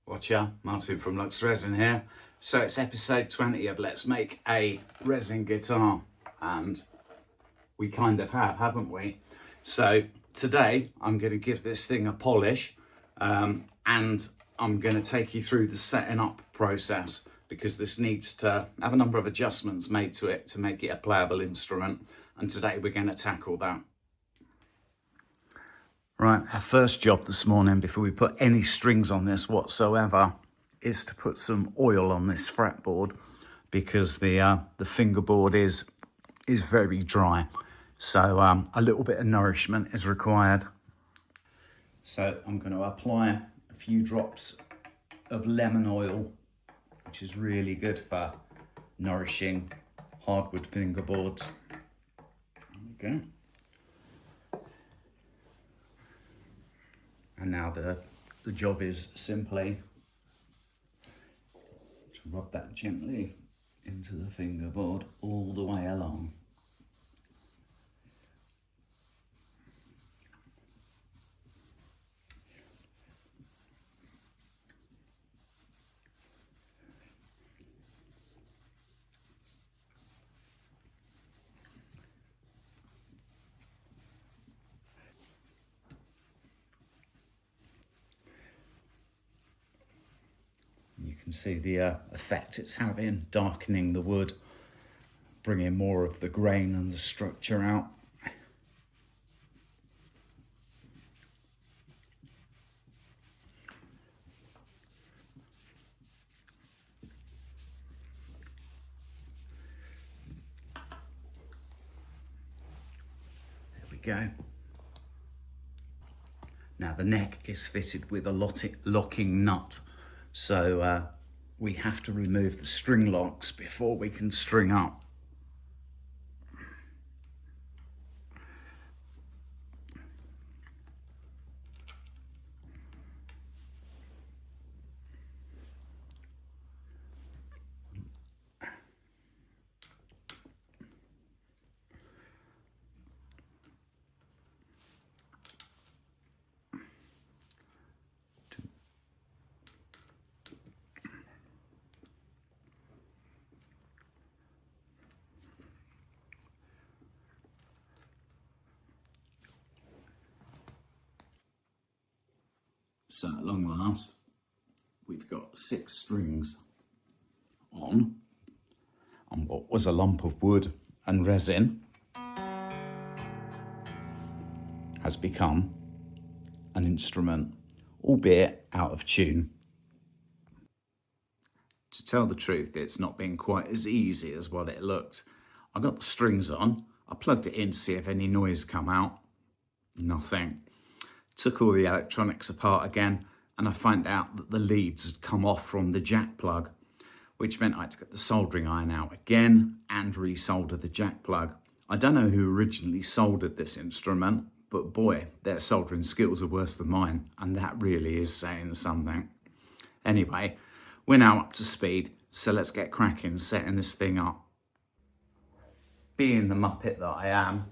Watcha, Martyn from Lux Resin here. So it's episode 20 of Let's Make a Resin Guitar, and we kind of have, haven't we? So today I'm going to give this thing a polish, and I'm going to take you through the setting up process, because this needs to have a number of adjustments made to it to make it a playable instrument, and today we're going to tackle that. Right, our first job this morning, before we put any strings on this whatsoever, is to put some oil on this fretboard, because the fingerboard is very dry. So a little bit of nourishment is required. So I'm going to apply a few drops of lemon oil, which is really good for nourishing hardwood fingerboards. There we go. And now the job is simply to rub that gently into the fingerboard all the way along. You can see the effect it's having, darkening the wood, bringing more of the grain and the structure out. There we go. Now the neck is fitted with a locking nut. So we have to remove the string locks before we can string up. So at long last, we've got 6 strings on what was a lump of wood and resin has become an instrument, albeit out of tune. To tell the truth, it's not been quite as easy as what it looked. I got the strings on, I plugged it in to see if any noise come out. Nothing. Took all the electronics apart again, and I found out that the leads had come off from the jack plug, which meant I had to get the soldering iron out again and resolder the jack plug. I don't know who originally soldered this instrument, but boy, their soldering skills are worse than mine, and that really is saying something. Anyway, we're now up to speed, so let's get cracking setting this thing up. Being the muppet that I am,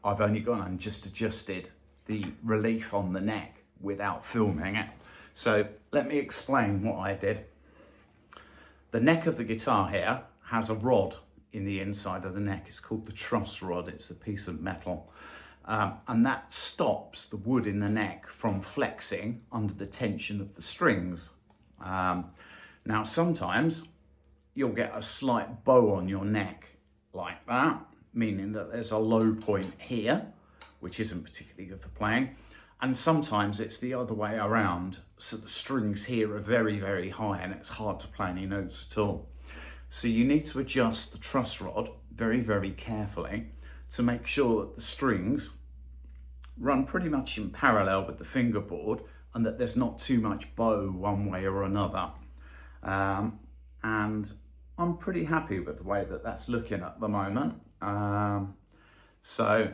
I've only gone and just adjusted the relief on the neck without filming it. So let me explain what I did. The neck of the guitar here has a rod in the inside of the neck. It's called the truss rod. It's a piece of metal. And that stops the wood in the neck from flexing under the tension of the strings. Now sometimes you'll get a slight bow on your neck like that, meaning that there's a low point here, which isn't particularly good for playing. And sometimes it's the other way around. So the strings here are very, very high and it's hard to play any notes at all. So you need to adjust the truss rod very, very carefully to make sure that the strings run pretty much in parallel with the fingerboard and that there's not too much bow one way or another. And I'm pretty happy with the way that that's looking at the moment. So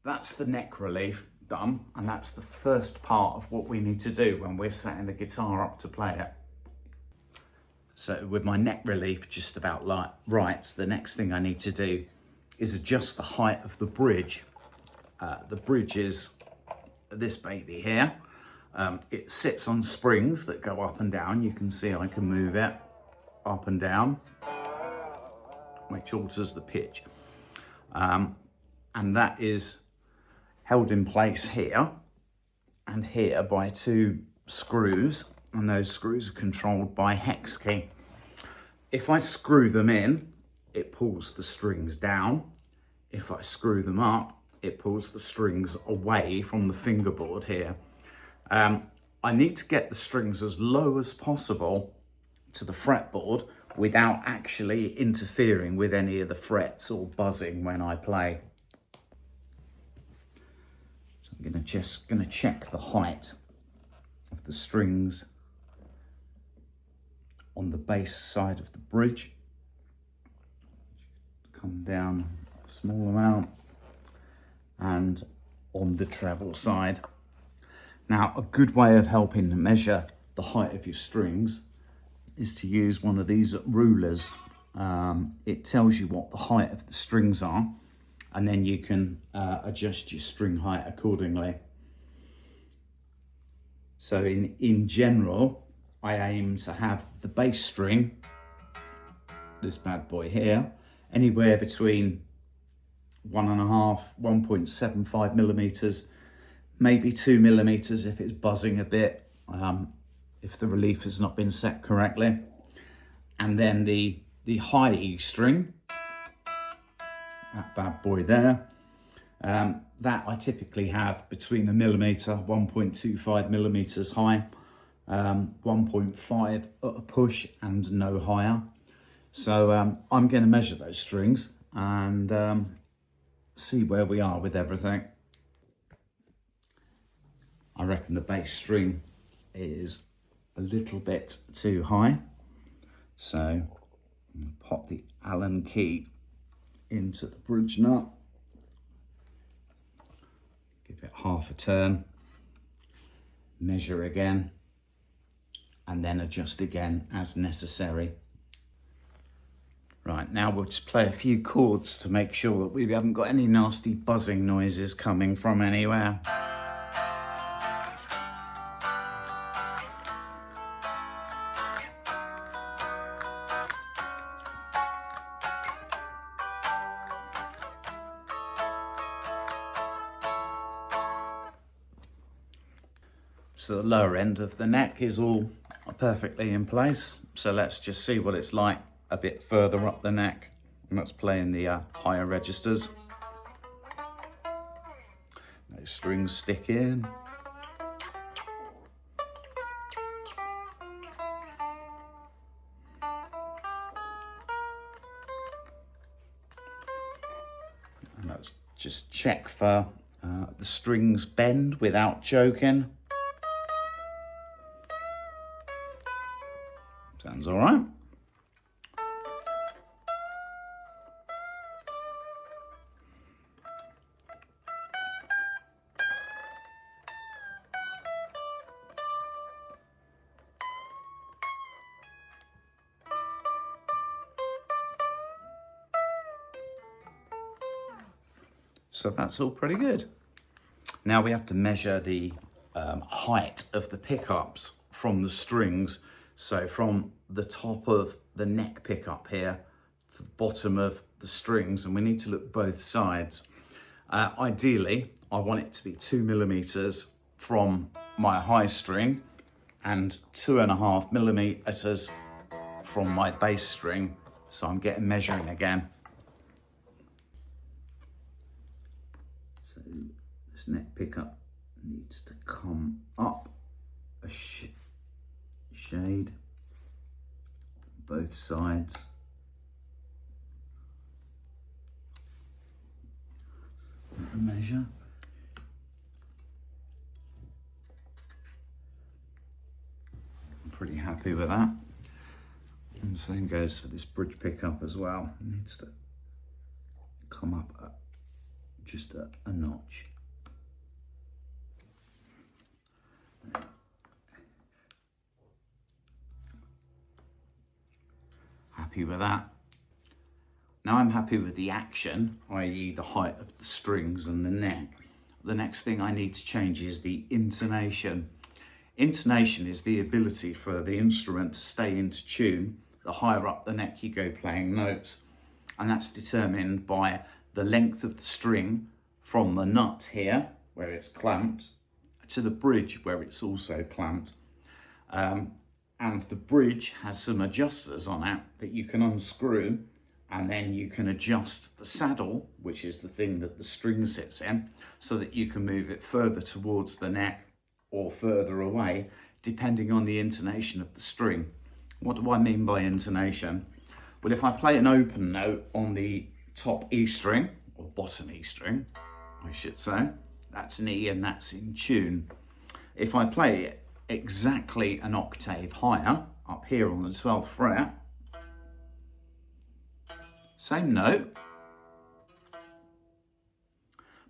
that's the neck relief done, and that's the first part of what we need to do when we're setting the guitar up to play it. So with my neck relief just about right, the next thing I need to do is adjust the height of the bridge. The bridge is this baby here, It sits on springs that go up and down. You can see I can move it up and down, which alters the pitch. And that is held in place here and here by two screws, and those screws are controlled by hex key. If I screw them in, it pulls the strings down. If I screw them up, it pulls the strings away from the fingerboard here. I need to get the strings as low as possible to the fretboard without actually interfering with any of the frets or buzzing when I play. So I'm just gonna check the height of the strings on the bass side of the bridge. Come down a small amount, and on the treble side. Now, a good way of helping to measure the height of your strings is to use one of these rulers. It tells you what the height of the strings are, and then you can adjust your string height accordingly. So in general, I aim to have the bass string, this bad boy here, anywhere between 1.5, 1.75 millimeters, maybe 2 millimeters if it's buzzing a bit, if the relief has not been set correctly. And then the high E string, that bad boy there, that I typically have between a millimeter, 1.25 millimeters high, 1.5 at a push and no higher. So I'm going to measure those strings and see where we are with everything. I reckon the bass string is a little bit too high. So I'm going to pop the Allen key into the bridge nut, give it half a turn, measure again, and then adjust again as necessary. Right, now we'll just play a few chords to make sure that we haven't got any nasty buzzing noises coming from anywhere. So the lower end of the neck is all perfectly in place. So let's just see what it's like a bit further up the neck. And let's play in the higher registers. Those strings stick in. And let's just check for the strings bend without choking. Sounds all right. So that's all pretty good. Now we have to measure the height of the pickups from the strings. So from the top of the neck pickup here to the bottom of the strings, and we need to look both sides. Ideally, I want it to be 2 millimeters from my high string and 2.5 millimeters from my bass string. So I'm getting measuring again. So this neck pickup needs to come up a shade on both sides. Measure. I'm pretty happy with that. And the same goes for this bridge pickup as well. It needs to come up just a notch. Happy with that. Now I'm happy with the action, i.e. the height of the strings and the neck. The next thing I need to change is the intonation. Intonation is the ability for the instrument to stay into tune the higher up the neck you go playing notes. And that's determined by the length of the string from the nut here, where it's clamped, to the bridge where it's also clamped. And the bridge has some adjusters on it that you can unscrew, and then you can adjust the saddle, which is the thing that the string sits in, so that you can move it further towards the neck or further away, depending on the intonation of the string. What do I mean by intonation? Well, if I play an open note on the top E string, or bottom E string, I should say, that's an E and that's in tune. If I play it exactly an octave higher, up here on the 12th fret, same note,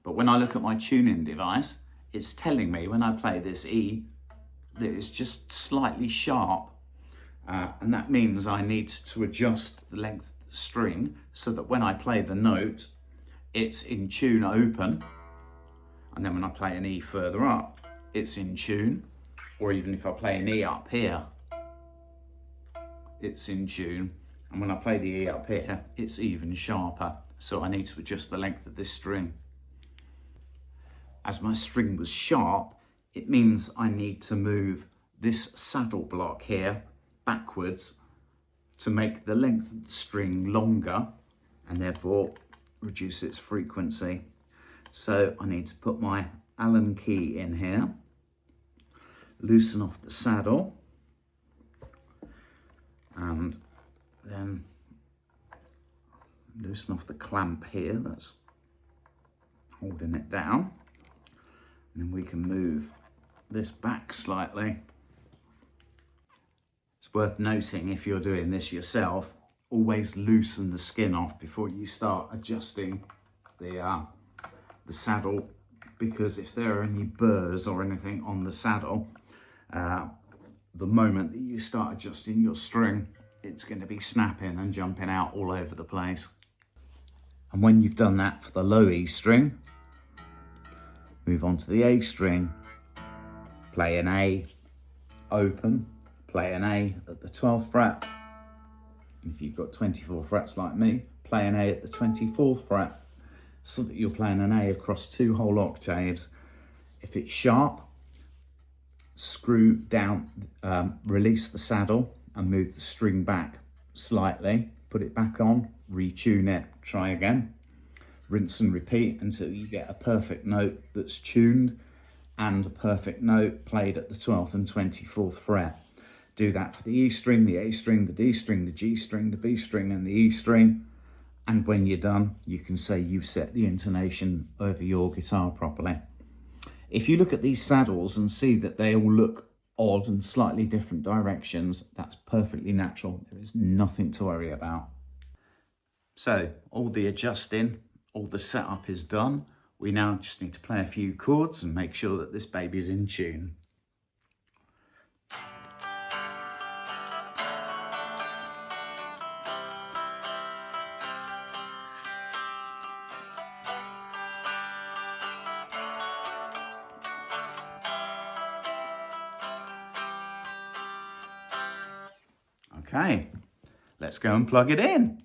but when I look at my tuning device, it's telling me when I play this E that it's just slightly sharp, and that means I need to adjust the length of the string so that when I play the note, it's in tune open, and then when I play an E further up, it's in tune, or even if I play an E up here, it's in tune, and when I play the E up here, it's even sharper, so I need to adjust the length of this string. As my string was sharp, it means I need to move this saddle block here backwards to make the length of the string longer and therefore reduce its frequency. So I need to put my Allen key in here, loosen off the saddle, and then loosen off the clamp here that's holding it down. And then we can move this back slightly. It's worth noting, if you're doing this yourself, always loosen the skin off before you start adjusting the saddle, because if there are any burrs or anything on the saddle, the moment that you start adjusting your string, it's going to be snapping and jumping out all over the place. And when you've done that for the low E string, move on to the A string, play an A open, play an A at the 12th fret. If you've got 24 frets like me, play an A at the 24th fret, so that you're playing an A across 2 whole octaves. If it's sharp, screw down, release the saddle and move the string back slightly, put it back on, retune it, try again. Rinse and repeat until you get a perfect note that's tuned and a perfect note played at the 12th and 24th fret. Do that for the E string, the A string, the D string, the G string, the B string and the E string. And when you're done, you can say you've set the intonation over your guitar properly. If you look at these saddles and see that they all look odd and slightly different directions, that's perfectly natural. There is nothing to worry about. So all the adjusting, all the setup is done. We now just need to play a few chords and make sure that this baby's in tune. Okay, let's go and plug it in.